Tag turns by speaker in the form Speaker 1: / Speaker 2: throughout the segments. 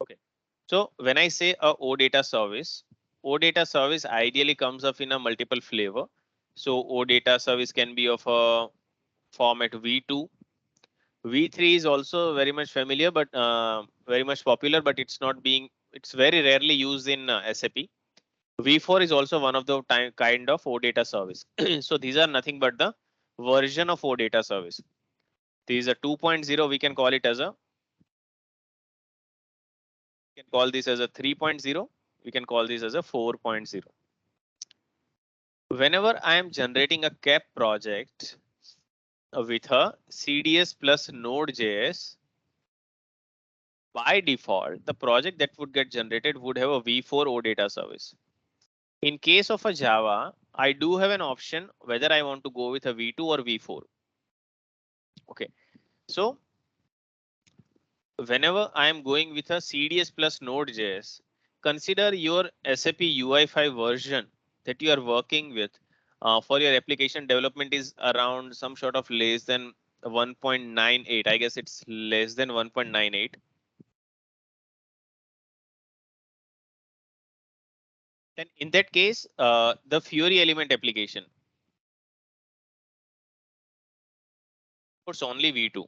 Speaker 1: Okay. So when I say a OData service ideally comes up in a multiple flavor. So OData service can be of a format V2. V3 is also very much familiar, but very much popular, but it's very rarely used in SAP. V4 is also one of the kind of OData service. So these are nothing but the version of OData service. These are 2.0. We can call it as a, we can call this as a 3.0. We can call this as a 4.0. Whenever I am generating a CAP project with a CDS plus Node.js, by default, the project that would get generated would have a V4 OData service. In case of a Java, I do have an option whether I want to go with a V2 or V4. Okay, so whenever I am going with a CDS plus Node.js, consider your SAP UI5 version that you are working with for your application development is around some sort of less than 1.98. I guess it's less than 1.98. Then in that case, the Fury element application supports only V2.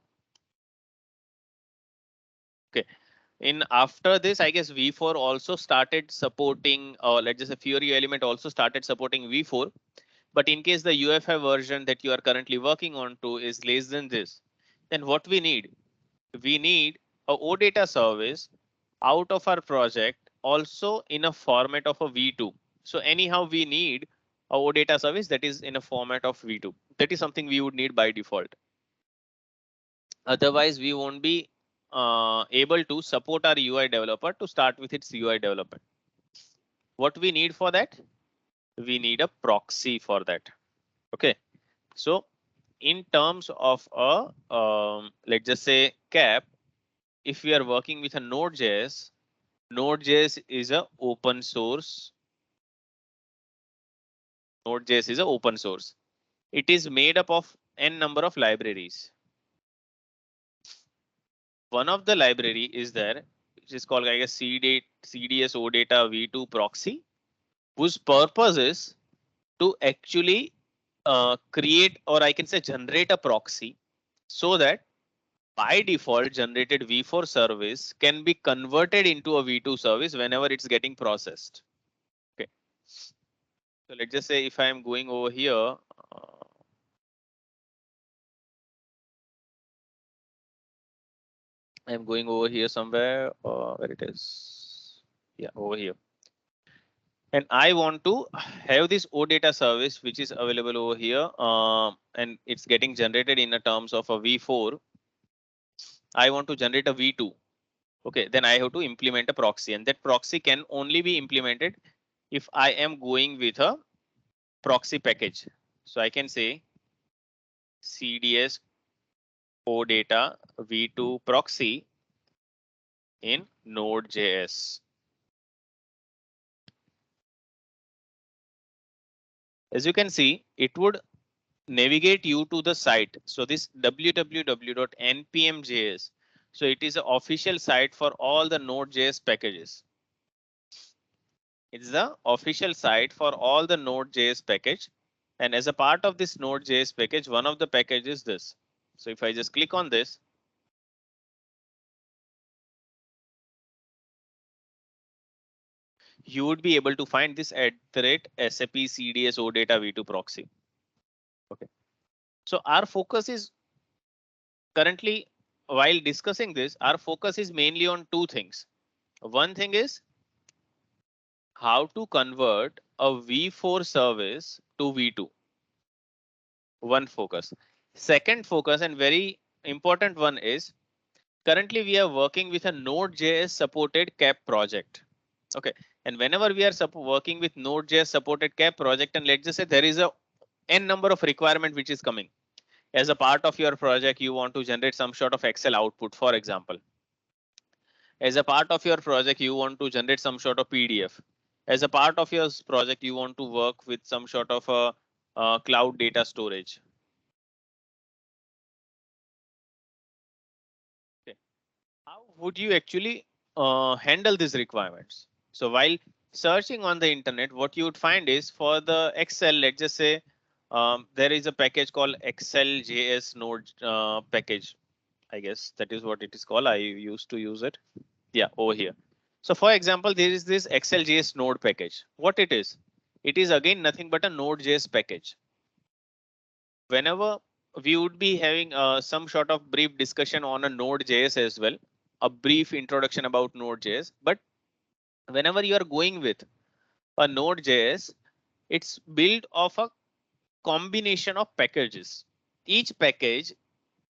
Speaker 1: Okay. In after this, I guess V4 also started supporting, let's just say Fury element also started supporting V4. But in case the UFI version that you are currently working on to is less than this, then what we need? We need a OData service out of our project also in a format of a V2. So anyhow, we need a OData service that is in a format of V2. That is something we would need by default. Otherwise, we won't be able to support our UI developer to start with its UI development. What we need for that? We need a proxy for that. Okay. So in terms of a, let's just say CAP, if we are working with a Node.js, Node.js is a open source. Node.js is a open source. It is made up of n number of libraries. One of the library is there, which is called, I guess, CDS OData V2 proxy, whose purpose is to actually create, or I can say generate a proxy so that by default generated V4 service can be converted into a V2 service whenever it's getting processed. Okay. So let's just say if I am going over here, I'm going over here somewhere, where it is. Yeah, over here. And I want to have this OData service, which is available over here, and it's getting generated in the terms of a V4. I want to generate a V2. Okay, then I have to implement a proxy, and that proxy can only be implemented if I am going with a proxy package. So I can say CDS OData V2 proxy in Node.js. As you can see, it would navigate you to the site. So this www.npm.js. So it is the official site for all the Node.js packages. It's the official site for all the Node.js package. And as a part of this Node.js package, one of the packages is this. So if I just click on this, you would be able to find this at the rate SAP CDS OData V2 proxy. Okay. So our focus is currently, while discussing this, our focus is mainly on two things. One thing is how to convert a V4 service to V2. One focus. Second focus and very important one is currently we are working with a Node.js supported CAP project. Okay. And whenever we are working with Node.js supported CAP project, and let's just say there is a n number of requirement which is coming. As a part of your project, you want to generate some sort of Excel output, for example. As a part of your project, you want to generate some sort of PDF. As a part of your project, you want to work with some sort of a cloud data storage. Okay. How would you actually handle these requirements. So while searching on the internet, what you would find is for the Excel, let's just say there is a package called Excel JS Node package. I guess that is what it is called. I used to use it. Yeah, over here. So for example, there is this Excel JS Node package. What it is? It is again nothing but a Node.js package. Whenever we would be having some sort of brief discussion on a Node.js as well, a brief introduction about Node.js, but whenever you are going with a Node.js, it's built of a combination of packages. Each package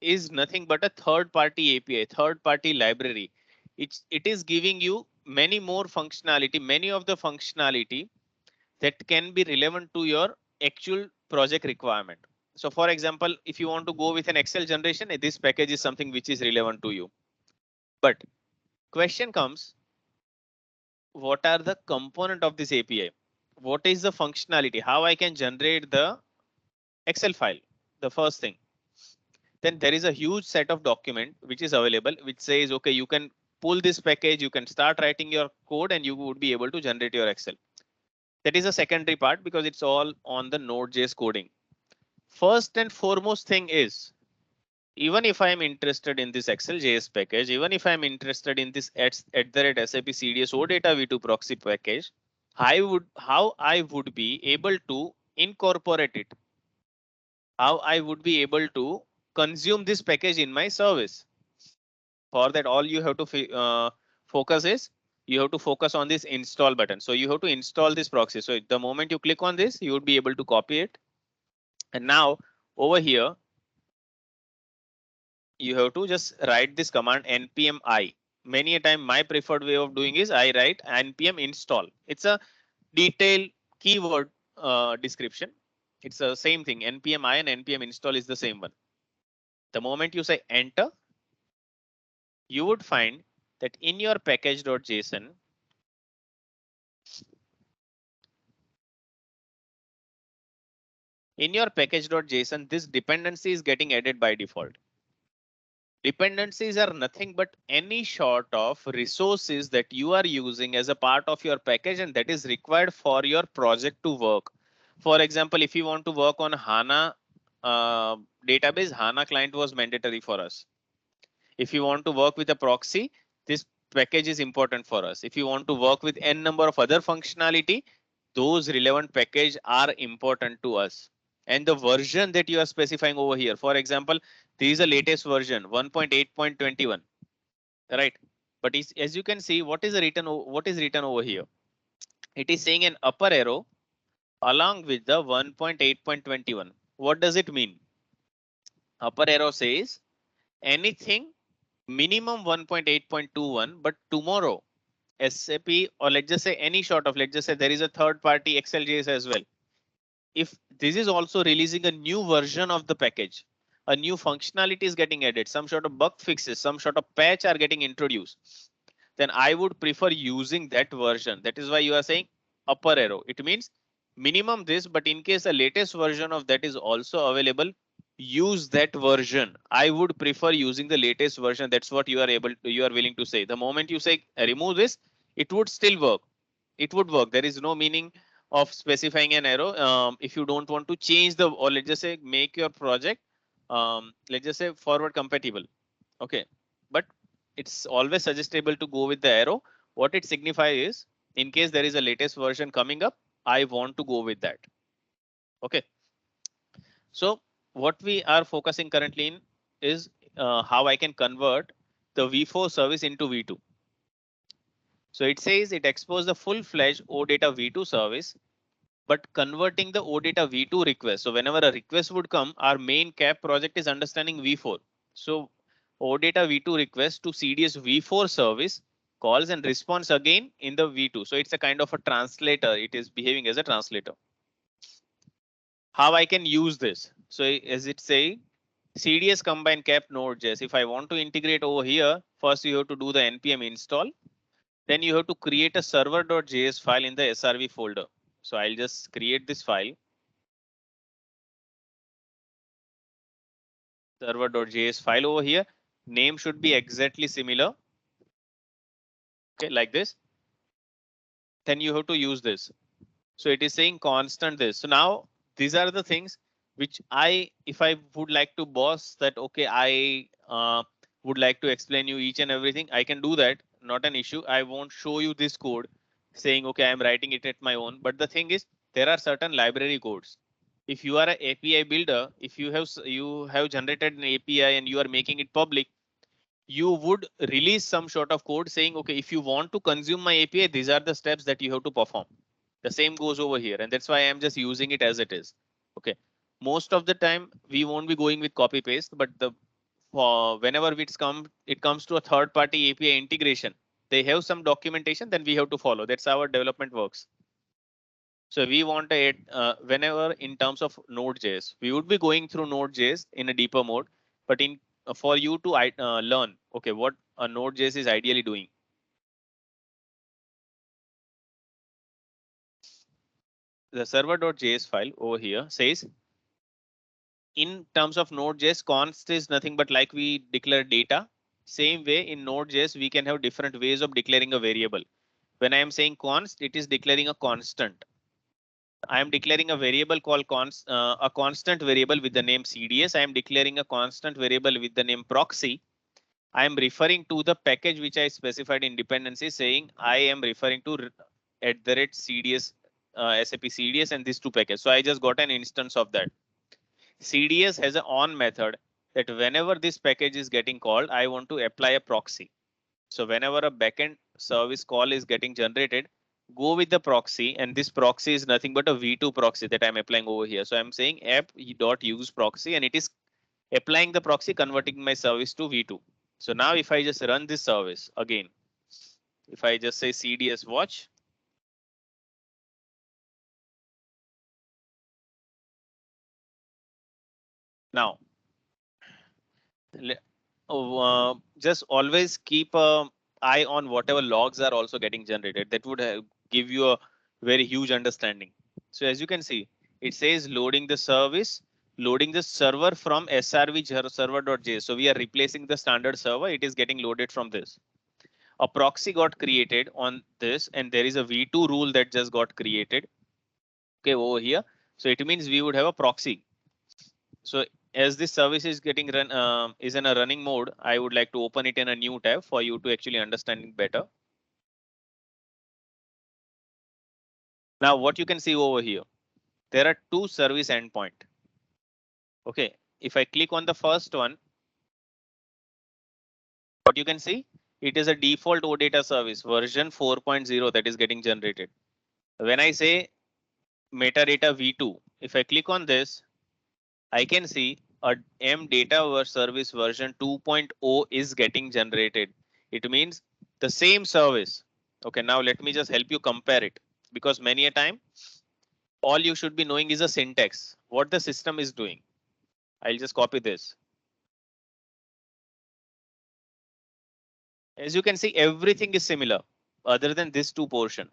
Speaker 1: is nothing but a third-party API, third-party library. It is giving you many more functionality, many of the functionality that can be relevant to your actual project requirement. So for example, if you want to go with an Excel generation, this package is something which is relevant to you. But question comes, what are the component of this API? What is the functionality? How I can generate the Excel file? The first thing. Then there is a huge set of document which is available, which says, okay, you can pull this package, you can start writing your code and you would be able to generate your Excel. That is a secondary part because it's all on the Node.js coding. First and foremost thing is, even if I'm interested in this Excel JS package, even if I'm interested in this at the rate SAP CDS OData V2 proxy package, how I would be able to incorporate it, how I would be able to consume this package in my service. For that, all you have to focus is you have to focus on this install button. So you have to install this proxy. So the moment you click on this, you would be able to copy it. And now over here, you have to just write this command npm I. Many a time my preferred way of doing is I write npm install. It's a detailed keyword description. It's the same thing. npm I and npm install is the same one. The moment you say enter, you would find that in your package.json, this dependency is getting added by default. Dependencies are nothing but any sort of resources that you are using as a part of your package and that is required for your project to work. For example, if you want to work on HANA database, HANA client was mandatory for us. If you want to work with a proxy, this package is important for us. If you want to work with n number of other functionality, those relevant package are important to us. And the version that you are specifying over here, for example, this is the latest version 1.8.21, right? But as you can see, what is written over here? It is saying an upper arrow along with the 1.8.21. What does it mean? Upper arrow says anything minimum 1.8.21, but tomorrow SAP, or let's just say any sort of, let's just say there is a third party XLJS as well. If this is also releasing a new version of the package, a new functionality is getting added, some sort of bug fixes, some sort of patch are getting introduced, then I would prefer using that version. That is why you are saying upper arrow. It means minimum this, but in case the latest version of that is also available, use that version. I would prefer using the latest version. That's what you are willing to say. The moment you say remove this, it would still work. It would work. There is no meaning of specifying an arrow if you don't want to change the, or let's just say make your project let's just say forward compatible. Okay, but it's always suggestible to go with the arrow. What it signifies is in case there is a latest version coming up, I want to go with that. Okay, so what we are focusing currently in is how I can convert the V4 service into V2. So it says it exposes the full-fledged OData V2 service, but converting the OData V2 request. So whenever a request would come, our main CAP project is understanding V4. So OData V2 request to CDS V4 service calls and responds again in the V2. So it's a kind of a translator. It is behaving as a translator. How I can use this? So as it say, CDS combine CAP Node.js. If I want to integrate over here, first you have to do the npm install. Then you have to create a server.js file in the SRV folder. So I'll just create this file. Server.js file over here. Name should be exactly similar. okay, like this, then you have to use this. So it is saying constant this. So now these are the things which if I would like to boss that, okay, I would like to explain you each and everything, I can do that, not an issue. I won't show you this code saying, okay, I'm writing it at my own. But the thing is, there are certain library codes. If you are an API builder, if you have generated an API and you are making it public, you would release some sort of code saying, okay, if you want to consume my API, these are the steps that you have to perform. The same goes over here, and that's why I'm just using it as it is. Okay. Most of the time we won't be going with copy paste, but whenever it comes to a third party API integration, they have some documentation, then we have to follow. That's how our development works. So we want to add, whenever in terms of Node.js, we would be going through Node.js in a deeper mode, but in for you to learn, okay, what a Node.js is ideally doing. The server.js file over here says, in terms of Node.js, const is nothing but like we declare data. Same way in Node.js, we can have different ways of declaring a variable. When I am saying const, it is declaring a constant. I am declaring a variable called a constant variable with the name CDS. I am declaring a constant variable with the name proxy. I am referring to the package which I specified in dependency, saying I am referring to at the rate CDS, SAP CDS and these two packages. So I just got an instance of that. CDS has an on method that whenever this package is getting called, I want to apply a proxy. So whenever a backend service call is getting generated, go with the proxy, and this proxy is nothing but a v2 proxy that I'm applying over here. So I'm saying app.use proxy, and it is applying the proxy, converting my service to v2. So now if I just run this service again, if I just say CDS watch, now just always keep a eye on whatever logs are also getting generated. That would give you a very huge understanding. So as you can see, it says loading the service, loading the server from srv server.js. So we are replacing the standard server. It is getting loaded from this. A proxy got created on this, and there is a v2 rule that just got created. Okay, over here. So it means we would have a proxy. So as this service is getting run, is in a running mode, I would like to open it in a new tab for you to actually understand it better. Now what you can see over here, there are two service endpoint. Okay, if I click on the first one, what you can see, it is a default OData service version 4.0 that is getting generated. When I say metadata v2, if I click on this, I can see a M data service version 2.0 is getting generated. It means the same service. Okay, now let me just help you compare it, because many a time all you should be knowing is a syntax, what the system is doing. I'll just copy this. As you can see, everything is similar other than this two portion.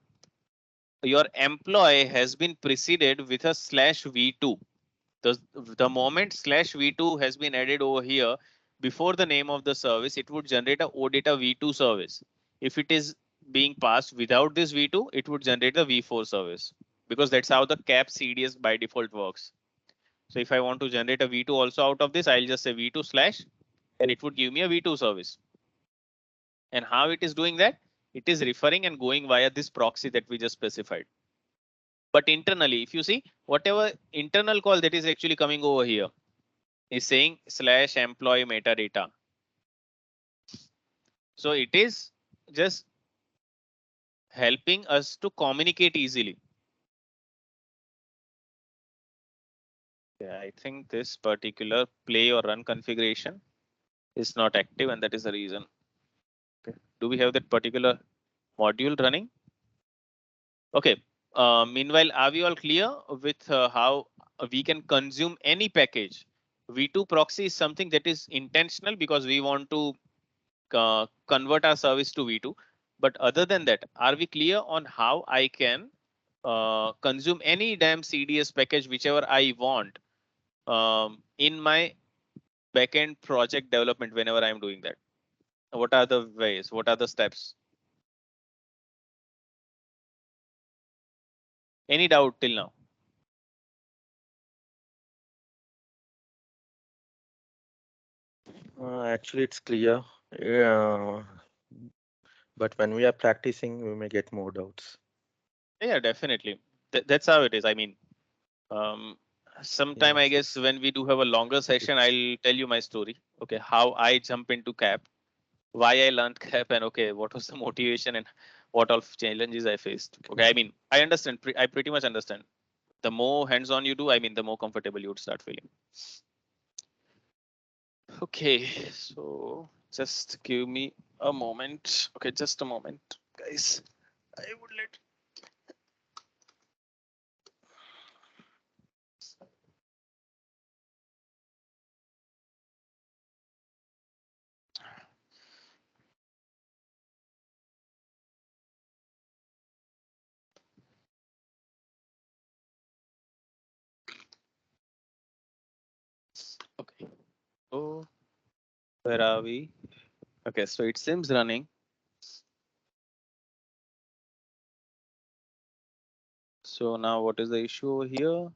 Speaker 1: Your employee has been preceded with a slash v2. The moment slash v2 has been added over here before the name of the service, it would generate a OData v2 service. If it is being passed without this v2, it would generate the v4 service, because that's how the cap CDS by default works. So if I want to generate a v2 also out of this, I'll just say v2 slash, and it would give me a v2 service. And how it is doing that? It is referring and going via this proxy that we just specified. But internally, if you see, whatever internal call that is actually coming over here is saying slash employee metadata. So it is just helping us to communicate easily. Yeah, I think this particular play or run configuration is not active, and that is the reason. Okay. Do we have that particular module running? Okay. Meanwhile, are we all clear with how we can consume any package? V2 proxy is something that is intentional because we want to convert our service to v2. But other than that, are we clear on how I can consume any damn CDS package, whichever I want, in my backend project development whenever I'm doing that? What are the ways? What are the steps? Any doubt till now?
Speaker 2: Actually, it's clear. Yeah, but when we are practicing, we may get more doubts.
Speaker 1: Yeah, definitely. That's how it is. I mean, um, sometime I
Speaker 2: Yes,
Speaker 1: guess when we do have a longer session,
Speaker 2: it's
Speaker 1: I'll tell you my story. Okay, how I jump into CAP, why I learned CAP, and okay, what was the motivation and what all challenges I faced. Okay, I mean, I understand. I pretty much understand. The more hands-on you do, I mean, the more comfortable you would start feeling. Okay, so just give me a moment. Okay, just a moment, guys. I would let. Okay. So where are we? Okay, so it seems running. So now what is the issue over here?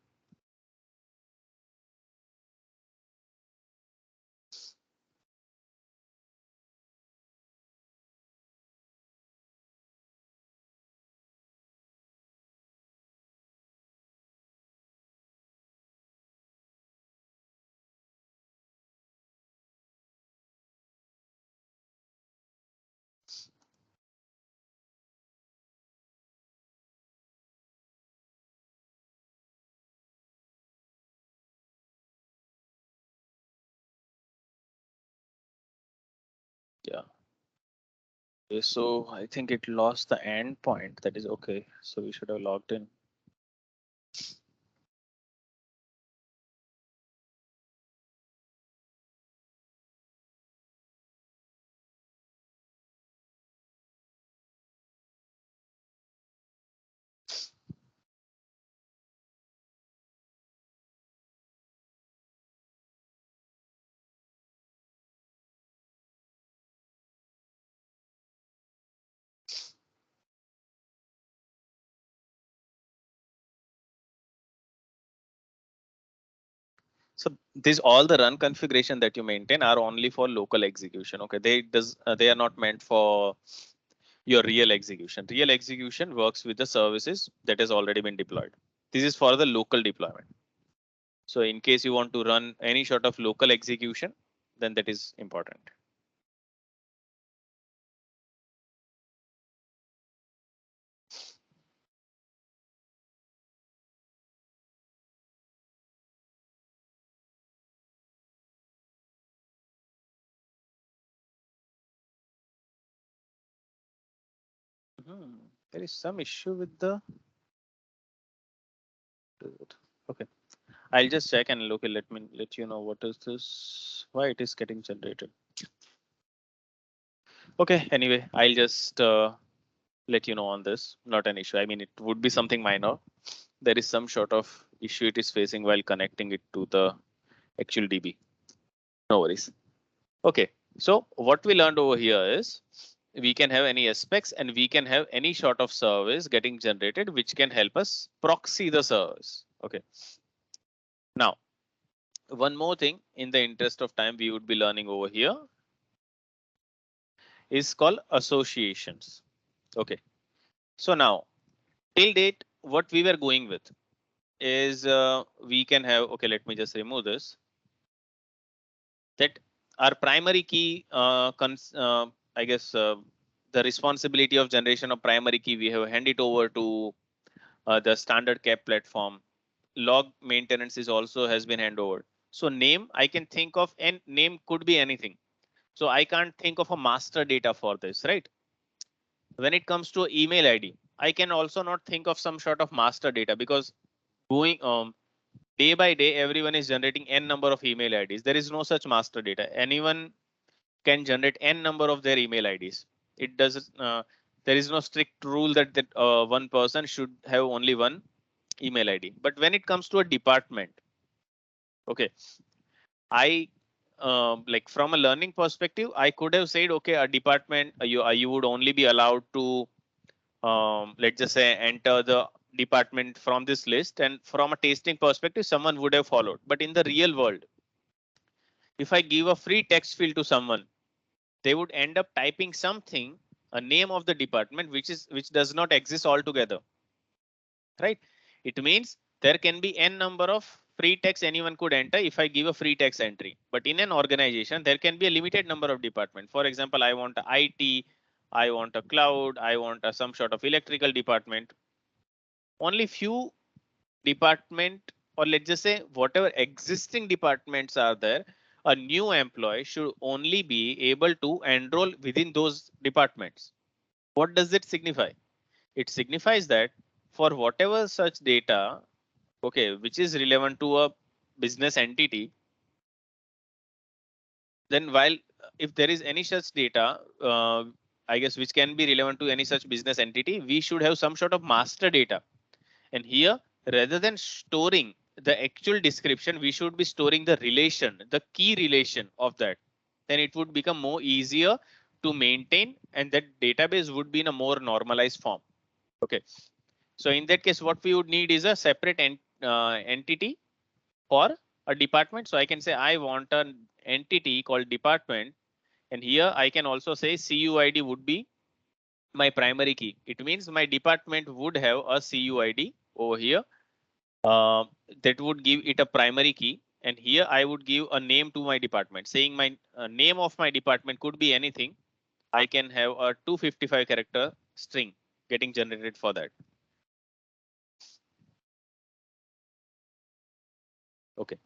Speaker 1: Yeah. Okay, so I think it lost the end point. That is okay. So we should have logged in. So these all the run configuration that you maintain are only for local execution. Okay, they are not meant for your real execution. Real execution works with the services that has already been deployed. This is for the local deployment. So in case you want to run any sort of local execution, then that is important. There is some issue with the. Okay, I'll just check and look. Let me let you know what is this. Why it is getting generated. Okay. Anyway, I'll just let you know on this. Not an issue. I mean, it would be something minor. There is some sort of issue it is facing while connecting it to the actual DB. No worries. Okay. So what we learned over here is we can have any aspects and we can have any sort of service getting generated, which can help us proxy the service. Okay. Now, one more thing in the interest of time we would be learning over here is called associations. Okay. So now till date, what we were going with is we can have, okay, let me just remove this, that our primary key, I guess the responsibility of generation of primary key, we have handed over to the standard CAP platform. Log maintenance is also has been handed over. So name, I can think of, and name could be anything. So I can't think of a master data for this, right? When it comes to email ID, I can also not think of some sort of master data because going day by day, everyone is generating n number of email IDs. There is no such master data. Anyone can generate n number of their email IDs. It does. There is no strict rule that one person should have only one email ID. But when it comes to a department, okay, I like from a learning perspective, I could have said, okay, a department you would only be allowed to let's just say enter the department from this list, and from a testing perspective, someone would have followed. But in the real world, if I give a free text field to someone, they would end up typing something, a name of the department, which does not exist altogether, right? It means there can be n number of free text anyone could enter if I give a free text entry. But in an organization, there can be a limited number of departments. For example, I want a IT, I want a cloud, I want a some sort of electrical department. Only few department, or let's just say whatever existing departments are there, a new employee should only be able to enroll within those departments. What does it signify? It signifies that for whatever such data, okay, which is relevant to a business entity, then while if there is any such data, I guess which can be relevant to any such business entity, we should have some sort of master data. And here, rather than storing the actual description, we should be storing the relation, the key relation of that. Then it would become more easier to maintain, and that database would be in a more normalized form. Okay. So in that case, what we would need is a separate entity for a department. So I can say I want an entity called department, and here I can also say CUID would be my primary key. It means my department would have a CUID over here. That would give it a primary key, and here I would give a name to my department, saying my name of my department could be anything. I can have a 255 character string getting generated for that. Okay,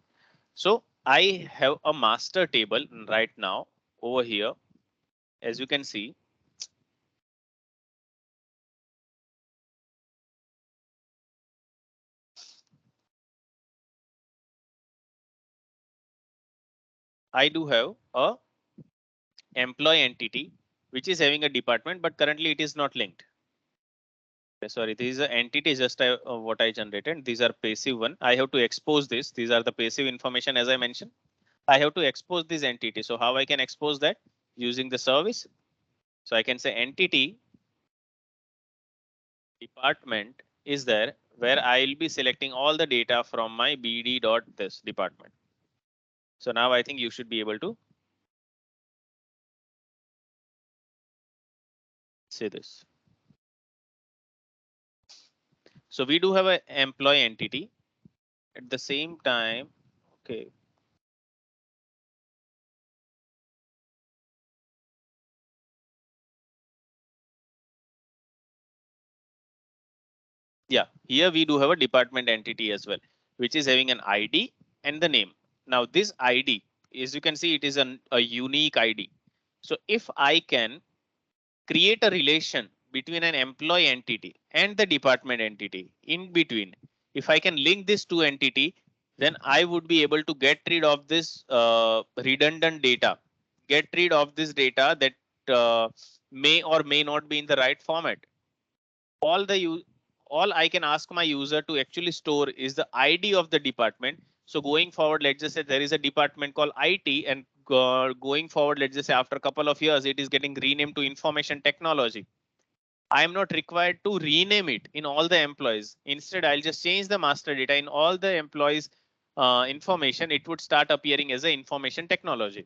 Speaker 1: so I have a master table right now over here. As you can see, I do have a employee entity which is having a department, but currently it is not linked. Sorry, this is an entity just what I generated. These are passive one. I have to expose this. These are the passive information as I mentioned. I have to expose this entity. So how I can expose that? Using the service. So I can say entity department is there, where I will be selecting all the data from my bd dot this department. So now I think you should be able to see this. So we do have an employee entity. At the same time, okay. Yeah, here we do have a department entity as well, which is having an ID and the name. Now this ID, as you can see, it is a unique ID. So if I can create a relation between an employee entity and the department entity in between, if I can link this two entity, then I would be able to get rid of this redundant data, get rid of this data that may or may not be in the right format. All I can ask my user to actually store is the ID of the department. So going forward, let's just say there is a department called IT, and going forward, let's just say after a couple of years, it is getting renamed to information technology. I am not required to rename it in all the employees. Instead, I'll just change the master data in all the employees information. It would start appearing as a information technology.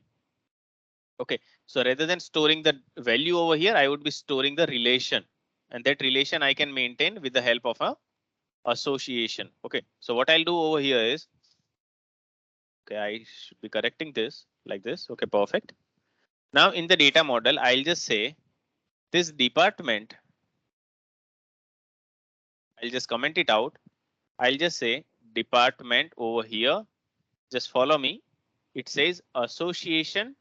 Speaker 1: Okay, so rather than storing the value over here, I would be storing the relation, and that relation I can maintain with the help of a association. Okay, so what I'll do over here is, okay, I should be correcting this like this. Okay, perfect. Now in the data model, I'll just say this department, I'll just comment it out. I'll just say department over here. Just follow me. It says association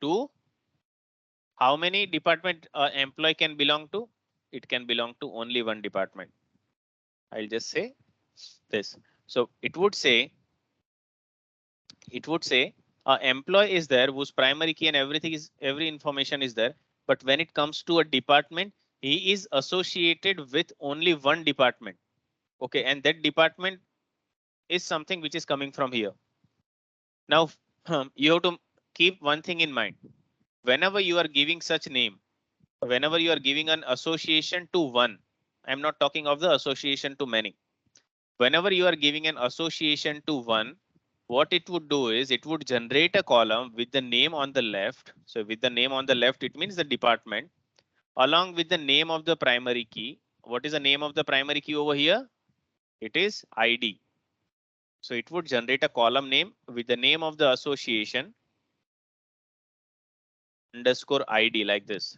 Speaker 1: to how many department employee can belong to? It can belong to only one department. I'll just say this. So it would say employee is there whose primary key and every information is there. But when it comes to a department, he is associated with only one department. Okay, and that department is something which is coming from here. Now you have to keep one thing in mind. Whenever you are giving such name, whenever you are giving an association to one, I'm not talking of the association to many. Whenever you are giving an association to one, what it would do is it would generate a column with the name on the left. So with the name on the left, it means the department along with the name of the primary key. What is the name of the primary key over here? It is ID. So it would generate a column name with the name of the association underscore ID like this.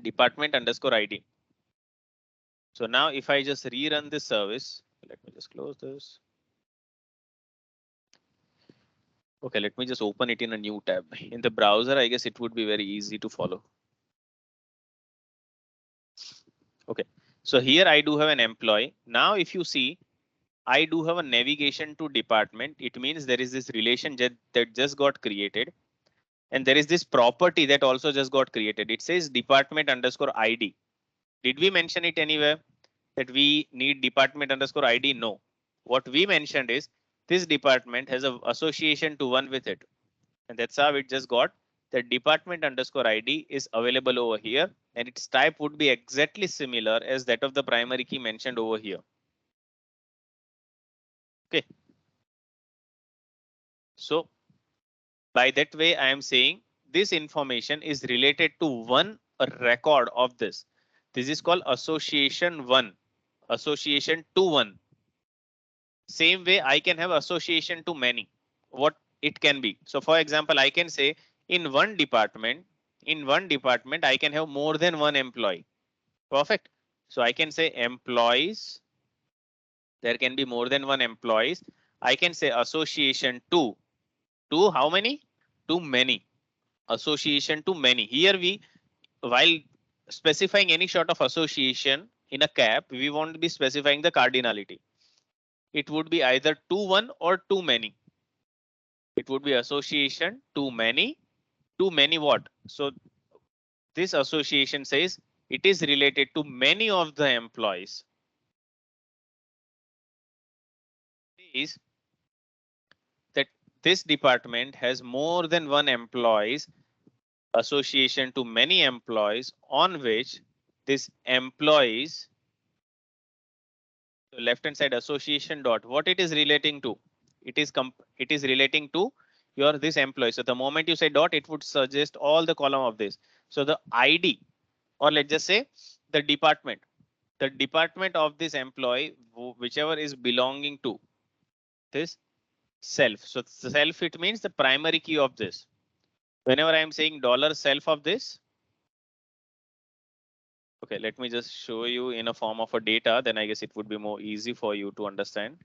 Speaker 1: Department underscore ID. So now if I just rerun this service, let me just close this. Okay, let me just open it in a new tab. In the browser, I guess it would be very easy to follow. Okay, so here I do have an employee. Now if you see, I do have a navigation to department. It means there is this relation that just got created. And there is this property that also just got created. It says department underscore ID. Did we mention it anywhere that we need department underscore ID? No. What we mentioned is this department has an association to one with it. And that's how it just got that department underscore ID is available over here. And its type would be exactly similar as that of the primary key mentioned over here. Okay. So by that way, I am saying this information is related to one record of this. This is called association one, association to one. Same way I can have association to many. What it can be. So for example, I can say in one department, I can have more than one employee. Perfect. So I can say employees. There can be more than one employees. I can say association to how many? To many. Association to many. Here we, while specifying any sort of association in a cap, we won't be specifying the cardinality. It would be either to one or too many. It would be association to many what? So this association says it is related to many of the employees. Is that this department has more than one employees, association to many employees, on which this employees, left hand side association dot, what it is relating to? It is relating to your this employee. So the moment you say dot, it would suggest all the column of this. So the ID, or let's just say the department of this employee, whichever is belonging to this self. So self, it means the primary key of this. Whenever I am saying $self of this, okay, let me just show you in a form of a data, then I guess it would be more easy for you to understand.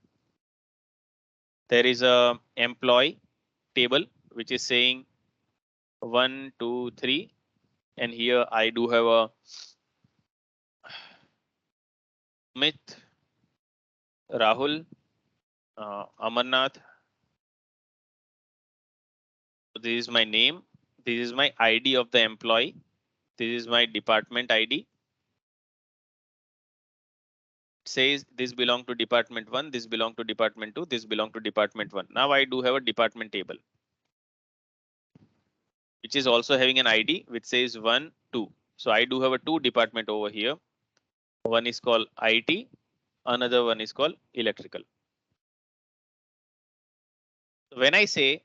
Speaker 1: There is a employee table which is saying 1, 2, 3, and here I do have a Amit, Rahul, Amarnath. This is my name. This is my ID of the employee. This is my department ID. It says this belong to department 1, this belong to department 2, this belong to department 1. Now I do have a department table, which is also having an ID which says 1, 2. So I do have a 2 department over here. One is called IT, another one is called electrical. When I say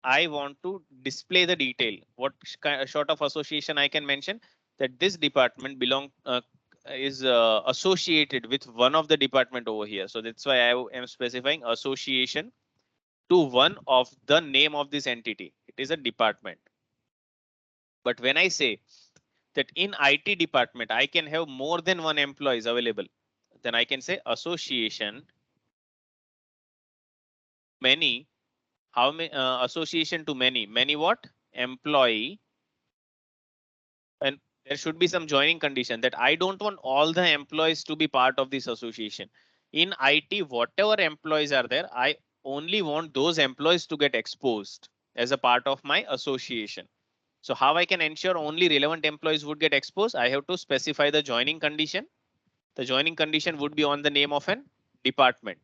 Speaker 1: I want to display the detail, what sort of association I can mention? That this department is associated with one of the department over here. So that's why I am specifying association to one of the name of this entity. It is a department. But when I say that in IT department, I can have more than one employees available, then I can say association many. How many association to many what? Employee. And there should be some joining condition that I don't want all the employees to be part of this association. In IT, whatever employees are there, I only want those employees to get exposed as a part of my association. So how I can ensure only relevant employees would get exposed? I have to specify the joining condition. The joining condition would be on the name of an department.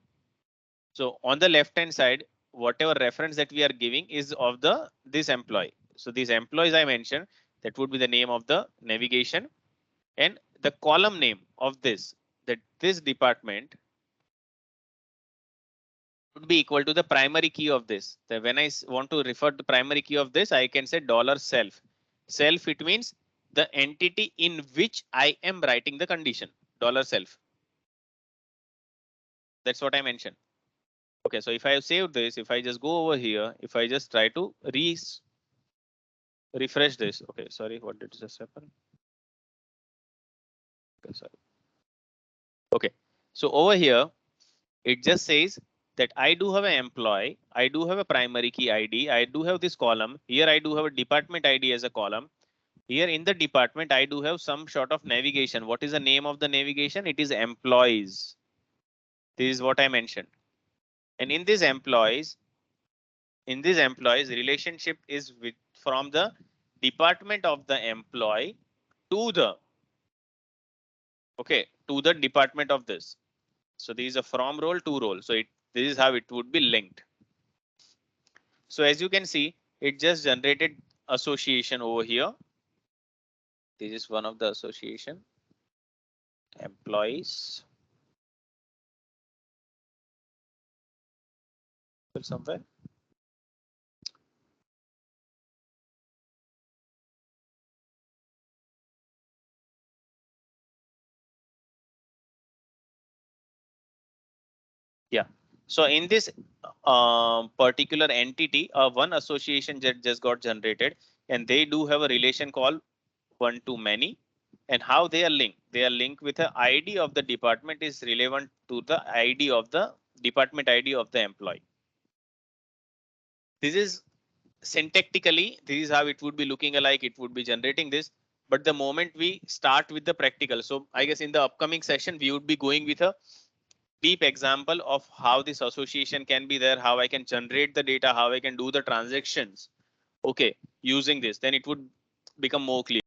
Speaker 1: So on the left hand side, whatever reference that we are giving is of this employee. So these employees I mentioned, That would be the name of the navigation, and the column name of this, that this department would be equal to the primary key of this. So when I want to refer to primary key of this, I can say $self. Self, it means the entity in which I am writing the condition, $self. That's what I mentioned. Okay, so if I have saved this, if I just go over here, if I just try to refresh this. Okay, sorry, what did just happen? Okay, sorry. Okay, so over here, it just says that I do have an employee, I do have a primary key ID, I do have this column. Here I do have a department ID as a column. Here in the department, I do have some sort of navigation. What is the name of the navigation? It is employees. This is what I mentioned. And in this employees, relationship is with from the department of the employee to the to the department of this. So this is a from role to role. So this is how it would be linked. So as you can see, it just generated association over here. This is one of the association employees. Somewhere. Yeah. So in this particular entity, one association just got generated, and they do have a relation called one to many. And how they are linked? They are linked with the ID of the department is relevant to the ID of the department ID of the employee. This is syntactically, this is how it would be looking alike. It would be generating this. But the moment we start with the practical, so I guess in the upcoming session, we would be going with a deep example of how this association can be there, how I can generate the data, how I can do the transactions. Okay, using this, then it would become more clear.